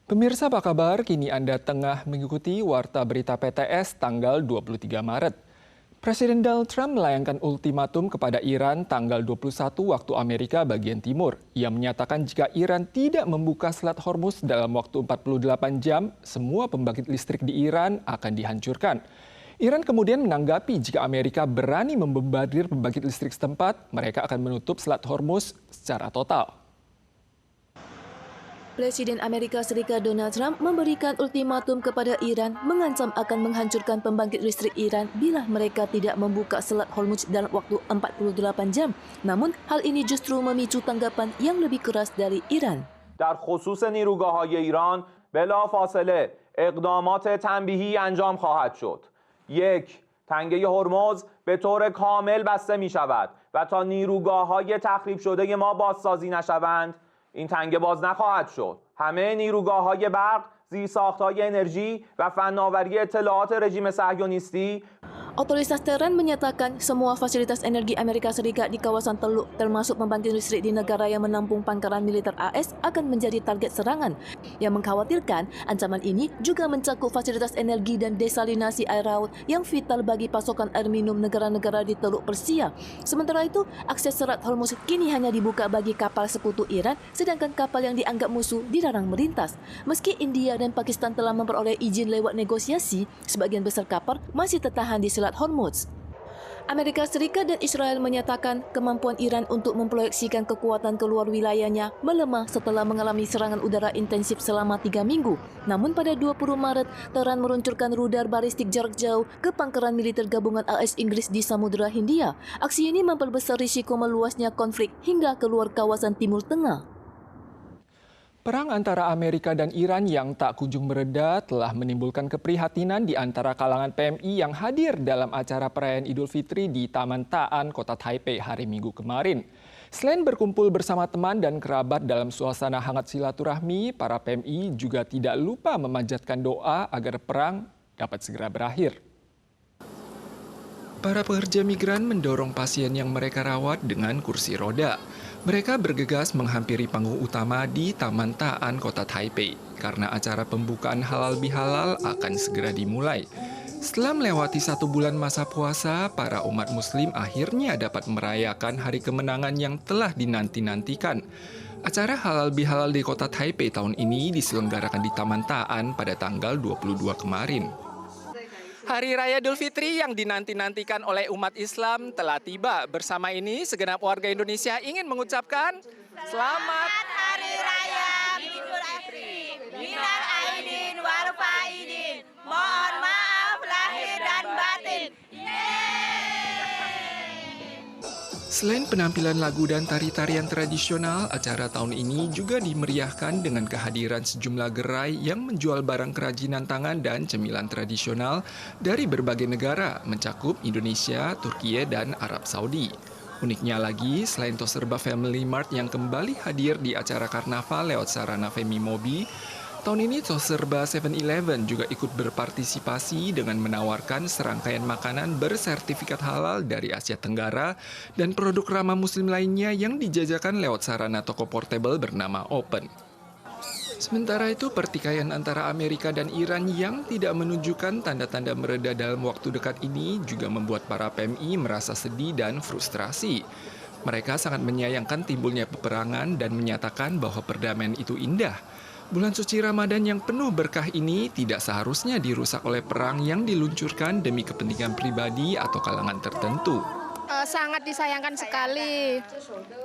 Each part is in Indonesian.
Pemirsa apa kabar? Kini Anda tengah mengikuti Warta Berita PTS tanggal 23 Maret. Presiden Donald Trump melayangkan ultimatum kepada Iran tanggal 21 waktu Amerika bagian timur. Ia menyatakan jika Iran tidak membuka Selat Hormuz dalam waktu 48 jam, semua pembangkit listrik di Iran akan dihancurkan. Iran kemudian menanggapi jika Amerika berani membombardir pembangkit listrik setempat, mereka akan menutup Selat Hormuz secara total. Presiden Amerika Serikat Donald Trump memberikan ultimatum kepada Iran mengancam akan menghancurkan pembangkit listrik Iran bila mereka tidak membuka Selat Hormuz dalam waktu 48 jam. Namun, hal ini justru memicu tanggapan yang lebih keras dari Iran. در خصوص نیروگاه‌های ایران بلافاصله اقدامات تنبیهی انجام خواهد شد. یک، تنگه هرمز به طور کامل بسته می شود و تا نیروگاه‌های تخریب شده ما بازسازی نشوند این تنگه باز نخواهد شد. همه نیروگاه‌های برق، زیرساخت‌های انرژی و فناوری اطلاعات رژیم صهیونیستی. Otoritas Tehran menyatakan semua fasilitas energi Amerika Serikat di kawasan Teluk, termasuk pembangkit listrik di negara yang menampung pangkalan militer AS, akan menjadi target serangan. Yang mengkhawatirkan, ancaman ini juga mencakup fasilitas energi dan desalinasi air laut yang vital bagi pasokan air minum negara-negara di Teluk Persia. Sementara itu, akses Selat Hormuz kini hanya dibuka bagi kapal sekutu Iran, sedangkan kapal yang dianggap musuh dilarang melintas. Meski India dan Pakistan telah memperoleh izin lewat negosiasi, sebagian besar kapal masih tertahan di Selat Hormuz. Amerika Serikat dan Israel menyatakan kemampuan Iran untuk memproyeksikan kekuatan keluar wilayahnya melemah setelah mengalami serangan udara intensif selama 3 minggu. Namun pada 20 Maret, Tehran meluncurkan rudal balistik jarak jauh ke pangkalan militer gabungan AS Inggris di Samudra Hindia. Aksi ini memperbesar risiko meluasnya konflik hingga keluar kawasan Timur Tengah. Perang antara Amerika dan Iran yang tak kunjung mereda telah menimbulkan keprihatinan di antara kalangan PMI yang hadir dalam acara perayaan Idul Fitri di Taman Taan, Kota Taipei hari Minggu kemarin. Selain berkumpul bersama teman dan kerabat dalam suasana hangat silaturahmi, para PMI juga tidak lupa memanjatkan doa agar perang dapat segera berakhir. Para pekerja migran mendorong pasien yang mereka rawat dengan kursi roda. Mereka bergegas menghampiri panggung utama di Taman Taan, Kota Taipei, karena acara pembukaan halal bihalal akan segera dimulai. Setelah melewati 1 bulan masa puasa, para umat muslim akhirnya dapat merayakan hari kemenangan yang telah dinanti-nantikan. Acara halal bihalal di Kota Taipei tahun ini diselenggarakan di Taman Taan pada tanggal 22 kemarin. Hari Raya Idul Fitri yang dinanti-nantikan oleh umat Islam telah tiba. Bersama ini, segenap warga Indonesia ingin mengucapkan Selamat Hari Raya Idul Fitri. Minal aidin wal faidin. Mohon maaf lahir dan batin. Selain penampilan lagu dan tari-tarian tradisional, acara tahun ini juga dimeriahkan dengan kehadiran sejumlah gerai yang menjual barang kerajinan tangan dan cemilan tradisional dari berbagai negara, mencakup Indonesia, Turki, dan Arab Saudi. Uniknya lagi, selain Toserba Family Mart yang kembali hadir di acara karnaval lewat sarana Femi Mobi, tahun ini Toserba 7-Eleven juga ikut berpartisipasi dengan menawarkan serangkaian makanan bersertifikat halal dari Asia Tenggara dan produk ramah muslim lainnya yang dijajakan lewat sarana toko portable bernama Open. Sementara itu, pertikaian antara Amerika dan Iran yang tidak menunjukkan tanda-tanda mereda dalam waktu dekat ini juga membuat para PMI merasa sedih dan frustrasi. Mereka sangat menyayangkan timbulnya peperangan dan menyatakan bahwa perdamaian itu indah. Bulan suci Ramadan yang penuh berkah ini tidak seharusnya dirusak oleh perang yang diluncurkan demi kepentingan pribadi atau kalangan tertentu. Sangat disayangkan sekali.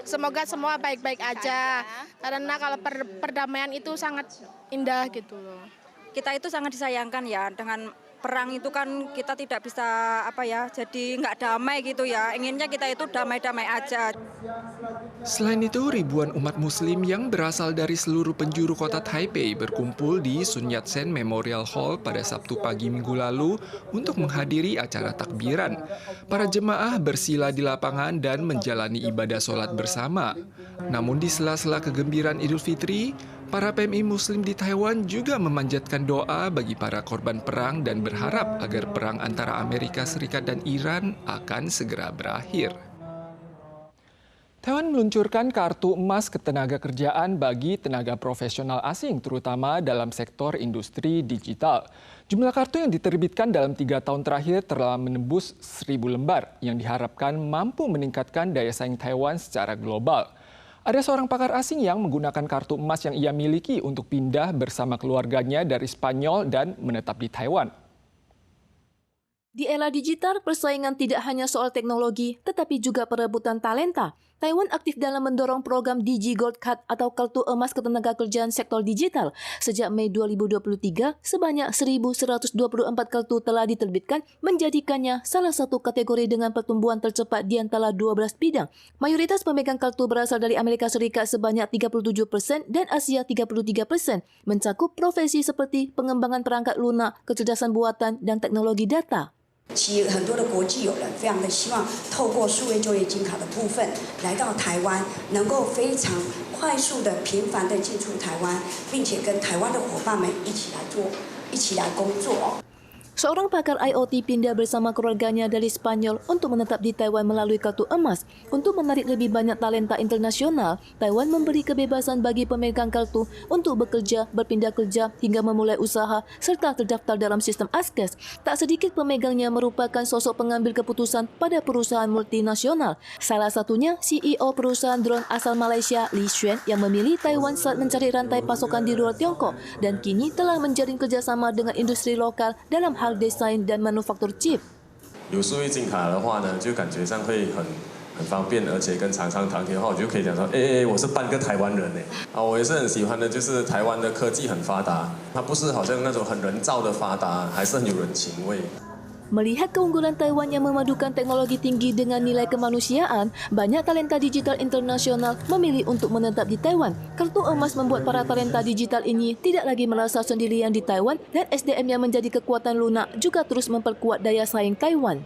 Semoga semua baik-baik aja. Karena kalau perdamaian itu sangat indah gitu loh. Kita itu sangat disayangkan ya, dengan perang itu kan kita tidak bisa jadi nggak damai gitu ya. Inginnya kita itu damai-damai aja. Selain itu, ribuan umat muslim yang berasal dari seluruh penjuru kota Taipei berkumpul di Sun Yat-sen Memorial Hall pada Sabtu pagi minggu lalu untuk menghadiri acara takbiran. Para jemaah bersila di lapangan dan menjalani ibadah sholat bersama. Namun di sela-sela kegembiraan Idul Fitri, para PMI Muslim di Taiwan juga memanjatkan doa bagi para korban perang dan berharap agar perang antara Amerika Serikat dan Iran akan segera berakhir. Taiwan meluncurkan kartu emas ketenagakerjaan bagi tenaga profesional asing, terutama dalam sektor industri digital. Jumlah kartu yang diterbitkan dalam 3 tahun terakhir telah menembus 1.000 lembar, yang diharapkan mampu meningkatkan daya saing Taiwan secara global. Ada seorang pakar asing yang menggunakan kartu emas yang ia miliki untuk pindah bersama keluarganya dari Spanyol dan menetap di Taiwan. Di era digital, persaingan tidak hanya soal teknologi, tetapi juga perebutan talenta. Taiwan aktif dalam mendorong program Digi Gold Card atau kartu emas ketenagakerjaan sektor digital. Sejak Mei 2023, sebanyak 1.124 kartu telah diterbitkan, menjadikannya salah satu kategori dengan pertumbuhan tercepat di antara 12 bidang. Mayoritas pemegang kartu berasal dari Amerika Serikat sebanyak 37% dan Asia 33%, mencakup profesi seperti pengembangan perangkat lunak, kecerdasan buatan, dan teknologi data. 企业很多的国际友人非常的希望透过数位就业金卡的部分来到台湾，能够非常快速的、频繁的进出台湾，并且跟台湾的伙伴们一起来工作。 Seorang pakar IoT pindah bersama keluarganya dari Spanyol untuk menetap di Taiwan melalui kartu emas. Untuk menarik lebih banyak talenta internasional, Taiwan memberi kebebasan bagi pemegang kartu untuk bekerja, berpindah kerja hingga memulai usaha serta terdaftar dalam sistem ASKES. Tak sedikit pemegangnya merupakan sosok pengambil keputusan pada perusahaan multinasional. Salah satunya CEO perusahaan drone asal Malaysia, Li Xuan, yang memilih Taiwan saat mencari rantai pasokan di luar Tiongkok dan kini telah menjalin kerjasama dengan industri lokal dalam hal desain dan manufaktur chip. 有数位金卡的话呢，就感觉上会很方便，而且跟厂商谈的话，我就可以讲说，我是半个台湾人我也是很喜欢的，就是台湾的科技很发达，它不是好像那种很人造的发达，还是很有人情味。 Melihat keunggulan Taiwan yang memadukan teknologi tinggi dengan nilai kemanusiaan, banyak talenta digital internasional memilih untuk menetap di Taiwan. Kartu emas membuat para talenta digital ini tidak lagi merasa sendirian di Taiwan dan SDM yang menjadi kekuatan lunak juga terus memperkuat daya saing Taiwan.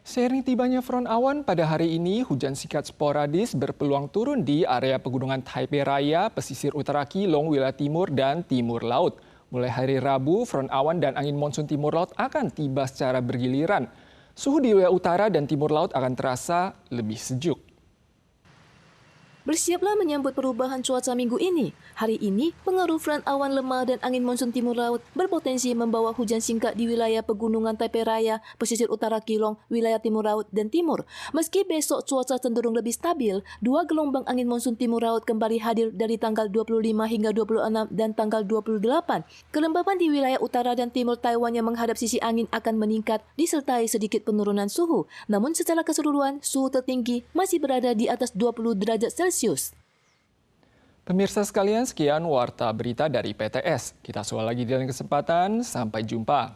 Seiring tibanya front awan pada hari ini, hujan singkat sporadis berpeluang turun di area pegunungan Taipei Raya, pesisir utara Keelung, wilayah timur dan timur laut. Mulai hari Rabu, front awan dan angin monsun timur laut akan tiba secara bergiliran. Suhu di wilayah utara dan timur laut akan terasa lebih sejuk. Bersiaplah menyambut perubahan cuaca minggu ini. Hari ini, pengaruh front awan lemah dan angin monsun timur laut berpotensi membawa hujan singkat di wilayah pegunungan Taipei Raya, pesisir utara Keelung, wilayah timur laut dan timur. Meski besok cuaca cenderung lebih stabil, 2 gelombang angin monsun timur laut kembali hadir dari tanggal 25 hingga 26 dan tanggal 28. Kelembapan di wilayah utara dan timur Taiwan yang menghadap sisi angin akan meningkat disertai sedikit penurunan suhu. Namun secara keseluruhan, suhu tertinggi masih berada di atas 20 derajat Celcius. Pemirsa sekalian, sekian Warta Berita dari PTS. Kita soal lagi di lain kesempatan. Sampai jumpa.